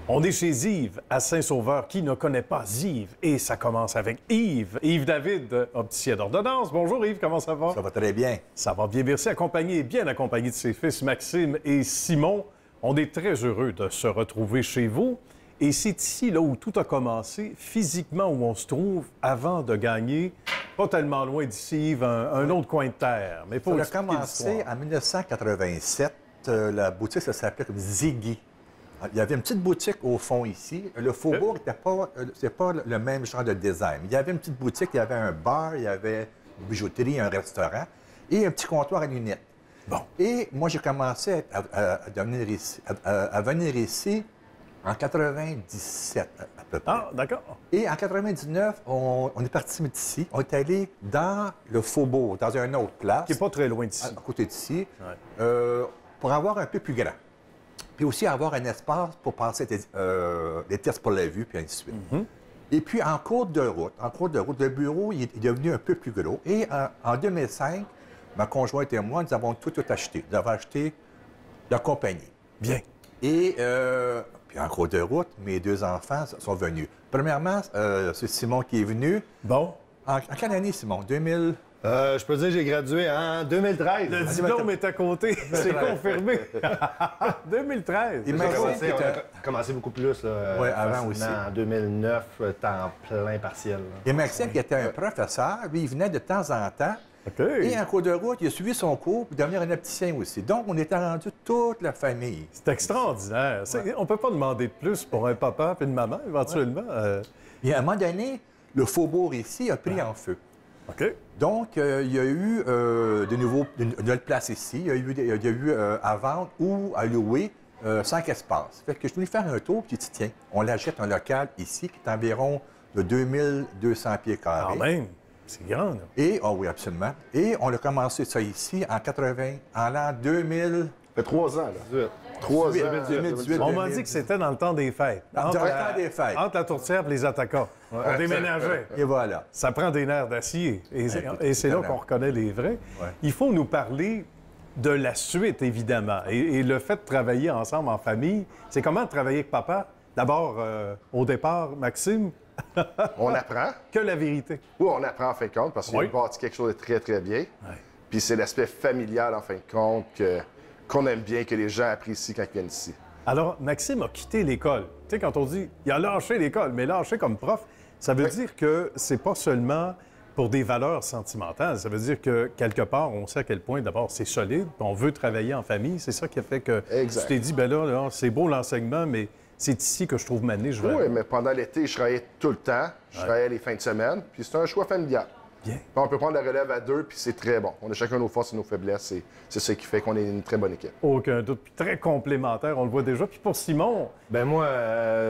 On est chez Yves, à Saint-Sauveur. Qui ne connaît pas Yves? Et ça commence avec Yves. Yves David, opticien d'ordonnance. Bonjour Yves, comment ça va? Ça va très bien. Ça va bien, merci. Bien accompagné de ses fils Maxime et Simon. On est très heureux de se retrouver chez vous. Et c'est ici là où tout a commencé, physiquement où on se trouve, avant de gagner, pas tellement loin d'ici, Yves, un autre coin de terre. Mais Ça a commencé en 1987. La boutique, ça s'appelait comme Ziggy. Il y avait une petite boutique au fond ici. Le faubourg n'était pas le même genre de design. Il y avait une petite boutique, il y avait un bar, il y avait une bijouterie, un restaurant et un petit comptoir à lunettes. Bon. Et moi, j'ai commencé à venir ici en 97 à peu près. Ah, d'accord. Et en 99, on est parti d'ici. On est allé dans le faubourg, dans une autre place. Qui n'est pas très loin d'ici. À côté d'ici, pour avoir un peu plus grand. Puis aussi avoir un espace pour passer des tests pour la vue, puis ainsi de suite. Et puis, en cours de route, le bureau il est devenu un peu plus gros. Et en 2005, ma conjointe et moi, nous avons tout acheté. Nous avons acheté la compagnie. Bien. Et puis, en cours de route, mes deux enfants sont venus. Premièrement, c'est Simon qui est venu. Bon. En quelle année, Simon? 2000? Je peux dire que j'ai gradué en 2013. Le diplôme est à côté, c'est confirmé. 2013. Et On Maxime, a commencé beaucoup plus. Ouais, avant facilement, aussi. En 2009, temps plein partiel. et Maxime, qui était un professeur, lui, il venait de temps en temps. OK. Et en cours de route, il a suivi son cours pour devenir un opticien aussi. Donc, on était rendu toute la famille. C'est extraordinaire. On ne peut pas demander de plus pour un papa et une maman, éventuellement. Et à un moment donné, le faubourg ici a pris en feu. OK. Donc, il y a eu de nouvelles places ici. Il y a eu à vendre ou à louer 5 espaces. Fait que je voulais faire un tour, puis j'ai dit, tiens, on l'achète un local ici qui est environ de 2200 pieds carrés. Quand même, c'est grand, là. Et, oh oui, absolument. Et on a commencé ça ici en l'an 2000. Ça fait 3 ans, là. 3 ans. 2018. On m'a dit que c'était dans le temps des fêtes. Dans le temps des fêtes. Entre la tourtière et les attaquants. On déménageait. Et voilà. Ça prend des nerfs d'acier. Et c'est là qu'on reconnaît les vrais. Ouais. Il faut nous parler de la suite, évidemment. Et le fait de travailler ensemble en famille, c'est comment de travailler avec papa? D'abord, au départ, Maxime, On apprend. que la vérité. Oui, on apprend en fin de compte parce qu'il Oui. a bâti quelque chose de très, très bien. Ouais. Puis c'est l'aspect familial en fin de compte qu'on aime bien, que les gens apprécient quand ils viennent ici. Alors, Maxime a quitté l'école. Tu sais, quand on dit il a lâché l'école, mais lâché comme prof, ça veut dire que c'est pas seulement pour des valeurs sentimentales. Ça veut dire que, quelque part, on sait à quel point, d'abord, c'est solide, puis on veut travailler en famille. C'est ça qui a fait que Exact. tu t'es dit, ben là, c'est beau l'enseignement, mais c'est ici que je trouve m'amener, je vais... Oui, mais pendant l'été, je travaillais tout le temps. Je travaillais les fins de semaine. Puis c'est un choix familial. Bien. Puis on peut prendre la relève à deux, puis c'est très bon. On a chacun nos forces et nos faiblesses. C'est ce qui fait qu'on est une très bonne équipe. Aucun doute. Puis très complémentaire, on le voit déjà. Puis pour Simon, Ben moi,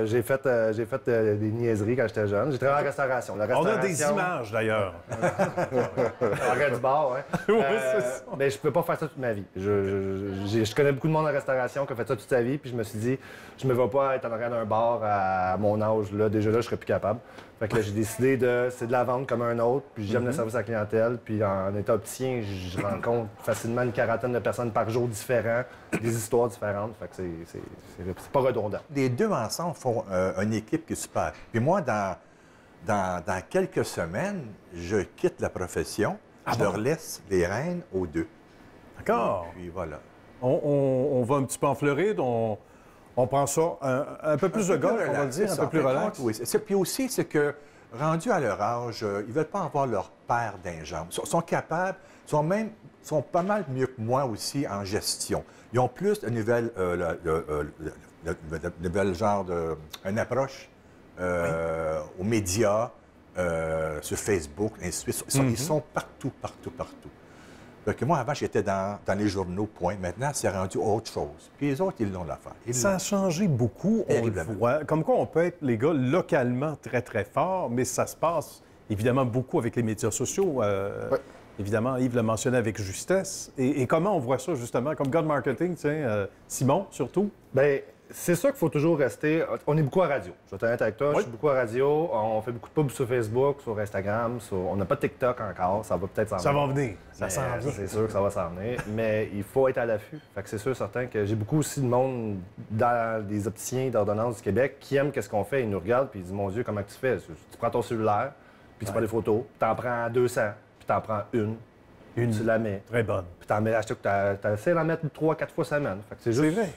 j'ai fait des niaiseries quand j'étais jeune. J'ai travaillé en restauration. La on a restauration, des images, d'ailleurs. Arrêt du bar, hein. Oui, c'est ça. Mais je peux pas faire ça toute ma vie. Je connais beaucoup de monde en restauration qui a fait ça toute sa vie, puis je me suis dit, je me vois pas être en arrière d'un bar à mon âge. Là. Déjà là, je serais plus capable. Fait que là, j'ai décidé c'est de la vendre comme un autre, puis j'aime le service à la clientèle. Puis en étant opticien, je rencontre facilement une quarantaine de personnes par jour différents, des histoires différentes. Fait que c'est pas redondant. Les deux ensemble font une équipe qui est super. Puis moi, dans quelques semaines, je quitte la profession. Je leur laisse les rênes aux deux. D'accord. Puis voilà. On va un petit peu en Floride, on prend ça un peu plus de golf, on va le dire, un peu plus relax. Oui. Puis aussi, c'est que, rendus à leur âge, ils ne veulent pas avoir leur père d'un jambes. Ils sont capables, sont pas mal mieux que moi aussi en gestion. Ils ont plus de nouvelles, genre une approche aux médias, sur Facebook, ainsi de suite. Ils sont partout. Fait que moi, avant, j'étais dans les journaux, point. Maintenant, c'est rendu autre chose. Puis les autres, ils l'ont l'affaire. Ça a changé beaucoup, on le voit. Comme quoi, on peut être, les gars, localement très, très forts, mais ça se passe évidemment beaucoup avec les médias sociaux. Évidemment, Yves l'a mentionné avec justesse. Et comment on voit ça, justement, comme gars de marketing, Simon, surtout? Bien, c'est sûr qu'il faut toujours rester. On est beaucoup à radio. Je vais être honnête avec toi, je suis beaucoup à radio. On fait beaucoup de pubs sur Facebook, sur Instagram. On n'a pas de TikTok encore. Ça va peut-être s'en venir. Ça va venir. Ça Mais, s'en vient. c'est sûr que ça va s'en venir. Mais il faut être à l'affût. Fait que c'est sûr, certain que j'ai beaucoup aussi de monde dans des opticiens d'ordonnance du Québec qui aiment ce qu'on fait. Ils nous regardent puis ils disent mon Dieu, comment tu fais? Tu prends ton cellulaire, puis tu prends des photos, puis t'en prends 200, puis t'en prends une. Tu la mets. Très bonne. Puis t'en mets, t'essaies d'en mettre 3-4 fois semaine. Fait que c'est juste. C'est vrai.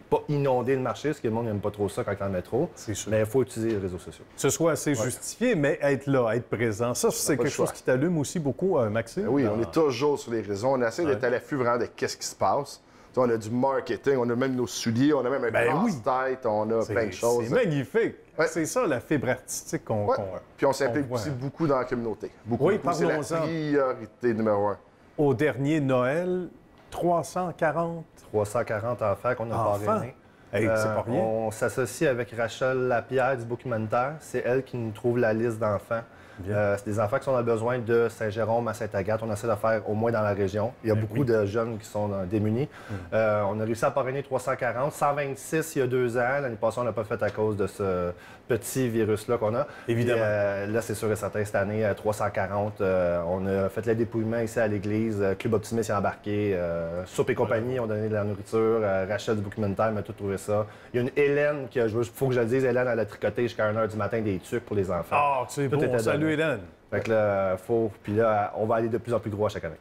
Pas inonder le marché, parce que le monde n'aime pas trop ça quand il en met trop. C'est sûr. Mais il faut utiliser les réseaux sociaux. Que ce soit assez justifié, mais être là, être présent. Ça, c'est pas le quelque chose choix. qui t'allume aussi beaucoup, Maxime? Ben oui, on est toujours sur les réseaux. On essaie d'être à l'affût vraiment de qu'est-ce qui se passe. Tu sais, on a du marketing, on a même nos souliers, on a même un casse-tête, on a plein de choses. C'est magnifique. Ouais. C'est ça, la fibre artistique qu'on... Ouais. Puis on on s'implique voit. aussi beaucoup dans la communauté. Beaucoup, Oui, beaucoup. C'est la parlons-en. priorité numéro 1. Au dernier Noël, 340 340 enfants qu'on a enfants. parrainés. Hey, c'est pas rien. On s'associe avec Rachel Lapierre du documentaire. C'est elle qui nous trouve la liste d'enfants. C'est des enfants qui sont dans le besoin de Saint-Jérôme à Sainte-Agathe. On essaie de faire au moins dans la région. Il y a beaucoup de jeunes qui sont démunis. On a réussi à parrainer 340, 126 il y a 2 ans. L'année passée, on n'a pas fait à cause de ce petit virus-là qu'on a. Évidemment. Et, là, c'est sûr et certain, cette année, 340. On a fait le dépouillement ici à l'église. Club Optimiste est embarqué. Soupe et compagnie ont donné de la nourriture. Rachel du documentaire m'a tout trouvé ça. Il y a une Hélène qui a joué, il faut que je le dise, Hélène, elle a tricoté jusqu'à 1h du matin des tucs pour les enfants. Ah, c'est Tout beau. était Salut, donné. Hélène. Fait que là, Puis là, on va aller de plus en plus gros à chaque année.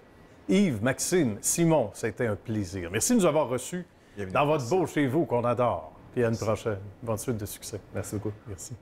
Yves, Maxime, Simon, ça a été un plaisir. Merci de nous avoir reçus dans votre beau chez vous qu'on adore. Puis à une prochaine. Bonne suite de succès. Merci beaucoup. Merci.